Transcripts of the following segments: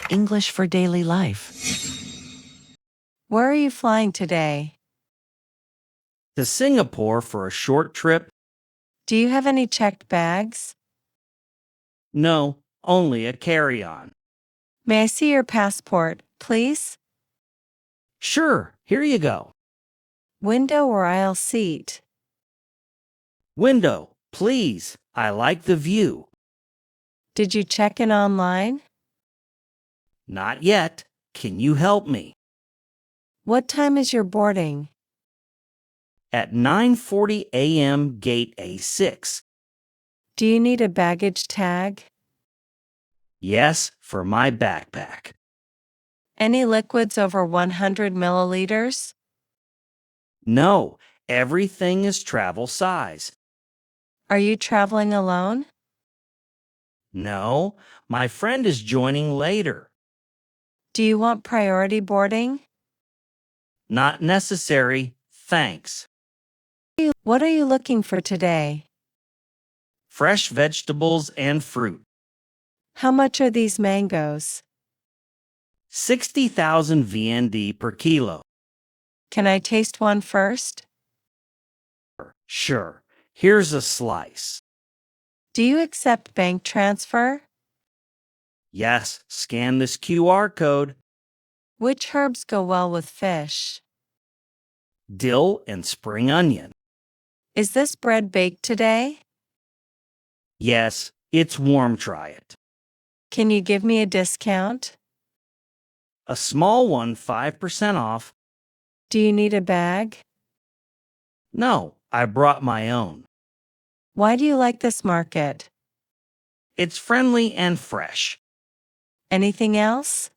English for daily life. Where are you flying today? To Singapore for a short trip? Do you have any checked bags? No, only a carry-on. May I see your passport, please? Sure, here you go. Window or aisle seat? Window, please. I like the view. Did you check in online? Not yet. Can you help me? What time is your boarding? At 9:40 a.m. gate A6. Do you need a baggage tag? Yes, for my backpack. Any liquids over 100 milliliters? No, everything is travel size. Are you traveling alone? No, my friend is joining later. Do you want priority boarding? Not necessary, thanks. What are you looking for today? Fresh vegetables and fruit. How much are these mangoes? 60,000 VND per kilo. Can I taste one first? Sure, here's a slice. Do you accept bank transfer? Yes, scan this QR code. Which herbs go well with fish? Dill and spring onion. Is this bread baked today? Yes, it's warm, try it. Can you give me a discount? A small one, 5% off. Do you need a bag? No, I brought my own. Why do you like this market? It's friendly and fresh. Anything else?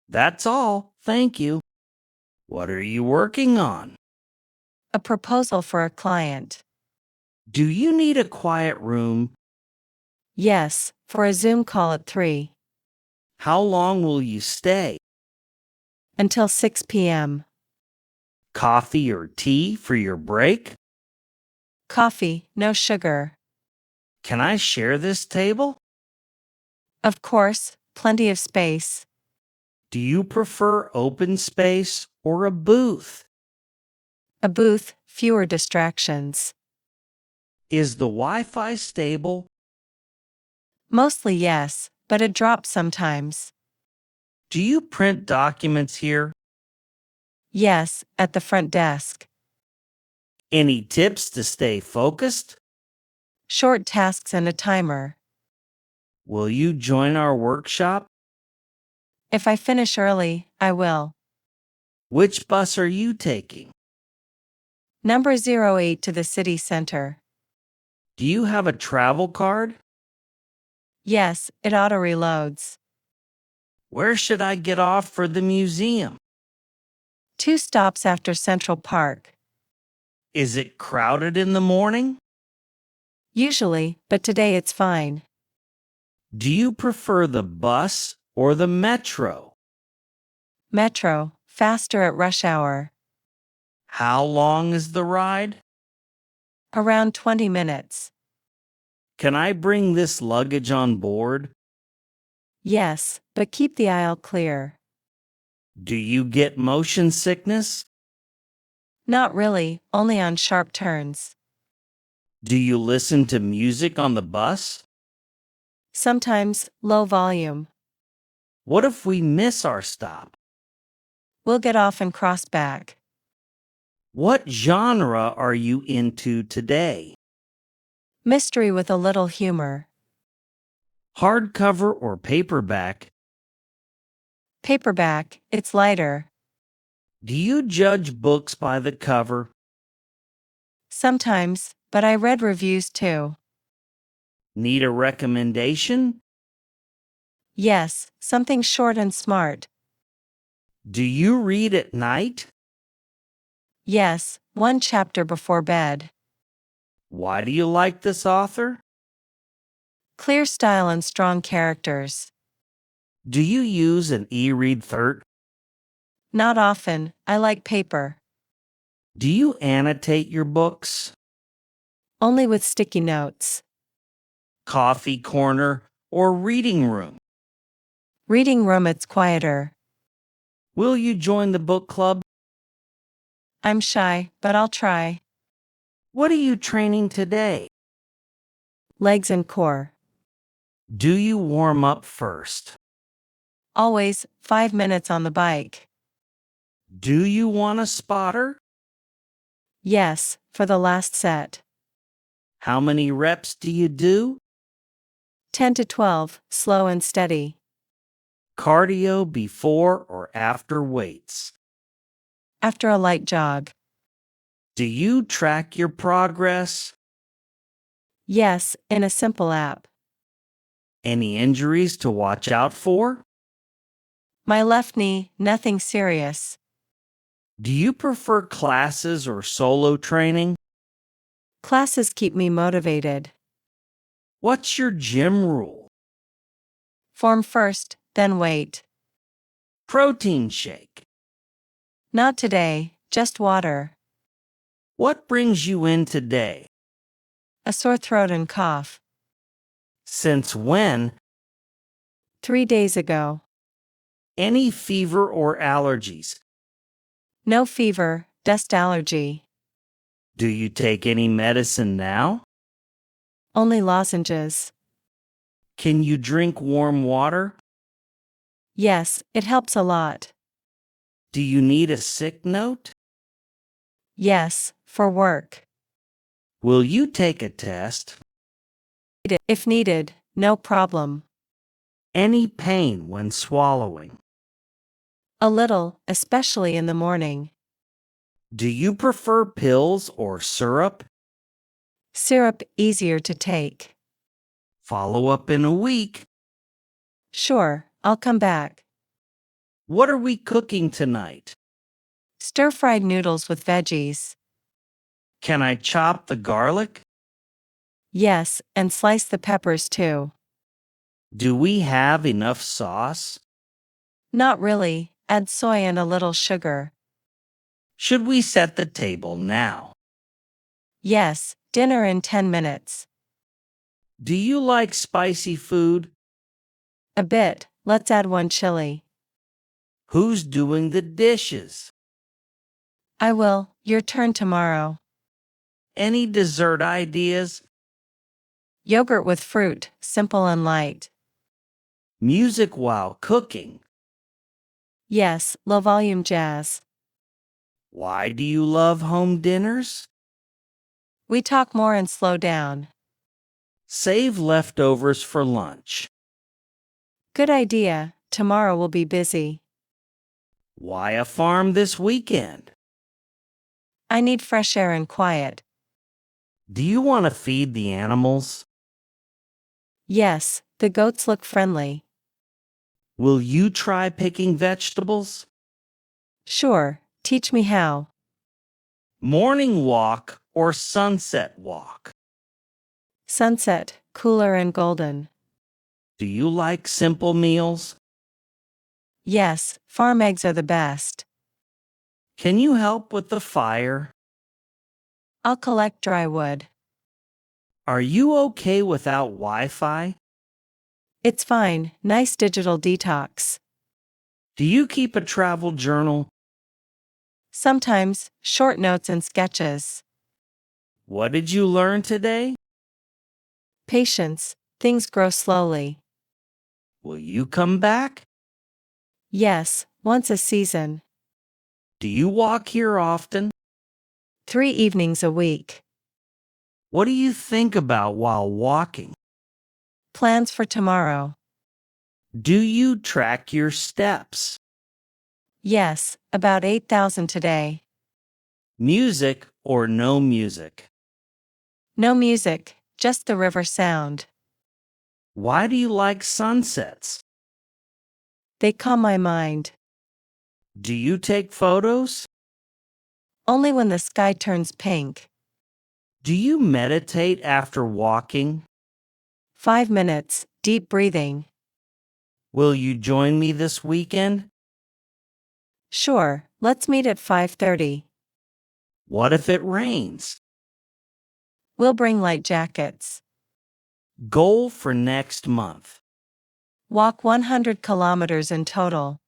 That's all, thank you. What are you working on? A proposal for a client. Do you need a quiet room? Yes, for a Zoom call at 3. How long will you stay? Until 6 p.m. Coffee or tea for your break? Coffee, no sugar. Can I share this table? Of course, plenty of space. Do you prefer open space or a booth? A booth, fewer distractions. Is the Wi-Fi stable? Mostly yes, but it drops sometimes. Do you print documents here? Yes, at the front desk. Any tips to stay focused? Short tasks and a timer. Will you join our workshop? If I finish early, I will. Which bus are you taking? Number 08 to the city center. Do you have a travel card? Yes, it auto-reloads. Where should I get off for the museum? 2 stops after Central Park. Is it crowded in the morning? Usually, but today it's fine. Do you prefer the bus or the metro? Metro, faster at rush hour. How long is the ride? Around 20 minutes. Can I bring this luggage on board? Yes, but keep the aisle clear. Do you get motion sickness? Not really, only on sharp turns. Do you listen to music on the bus? Sometimes, low volume. What if we miss our stop? We'll get off and cross back. What genre are you into today? Mystery with a little humor. Hardcover or paperback? Paperback, it's lighter. Do you judge books by the cover? Sometimes, but I read reviews too. Need a recommendation? Yes, something short and smart. Do you read at night? Yes, 1 chapter before bed. Why do you like this author? Clear style and strong characters. Do you use an e-read cert? Not often, I like paper. Do you annotate your books? Only with sticky notes. Coffee corner or reading room? Reading room, it's quieter. Will you join the book club? I'm shy, but I'll try. What are you training today? Legs and core. Do you warm up first? Always, 5 minutes on the bike. Do you want a spotter? Yes, for the last set. How many reps do you do? 10 to 12, slow and steady. Cardio before or after weights? After a light jog. Do you track your progress? Yes, in a simple app. Any injuries to watch out for? My left knee, nothing serious. Do you prefer classes or solo training? Classes keep me motivated. What's your gym rule? Form first, then weight. Protein shake. Not today, just water. What brings you in today? A sore throat and cough. Since when? 3 days ago. Any fever or allergies? No fever, dust allergy. Do you take any medicine now? Only lozenges. Can you drink warm water? Yes, it helps a lot. Do you need a sick note? Yes, for work. Will you take a test? If needed, no problem. Any pain when swallowing? A little, especially in the morning. Do you prefer pills or syrup? Syrup easier to take. Follow up in a week. Sure, I'll come back. What are we cooking tonight? Stir-fried noodles with veggies. Can I chop the garlic? Yes, and slice the peppers too. Do we have enough sauce? Not really, add soy and a little sugar. Should we set the table now? Yes, dinner in 10 minutes. Do you like spicy food? A bit, let's add one chili. Who's doing the dishes? I will, your turn tomorrow. Any dessert ideas? Yogurt with fruit, simple and light. Music while cooking. Yes, low volume jazz. Why do you love home dinners? We talk more and slow down. Save leftovers for lunch. Good idea, tomorrow will be busy. Why a farm this weekend? I need fresh air and quiet. Do you want to feed the animals? Yes, the goats look friendly. Will you try picking vegetables? Sure, teach me how. Morning walk or sunset walk? Sunset, cooler and golden. Do you like simple meals? Yes, farm eggs are the best. Can you help with the fire? I'll collect dry wood. Are you okay without Wi-Fi? It's fine, nice digital detox. Do you keep a travel journal? Sometimes, short notes and sketches. What did you learn today? Patience, things grow slowly. Will you come back? Yes, once a season. Do you walk here often? 3 evenings a week. What do you think about while walking? Plans for tomorrow. Do you track your steps? Yes, about 8,000 today. Music or no music? No music, just the river sound. Why do you like sunsets? They calm my mind. Do you take photos? Only when the sky turns pink. Do you meditate after walking? 5 minutes, deep breathing. Will you join me this weekend? Sure, let's meet at 5:30. What if it rains? We'll bring light jackets. Goal for next month. Walk 100 kilometers in total.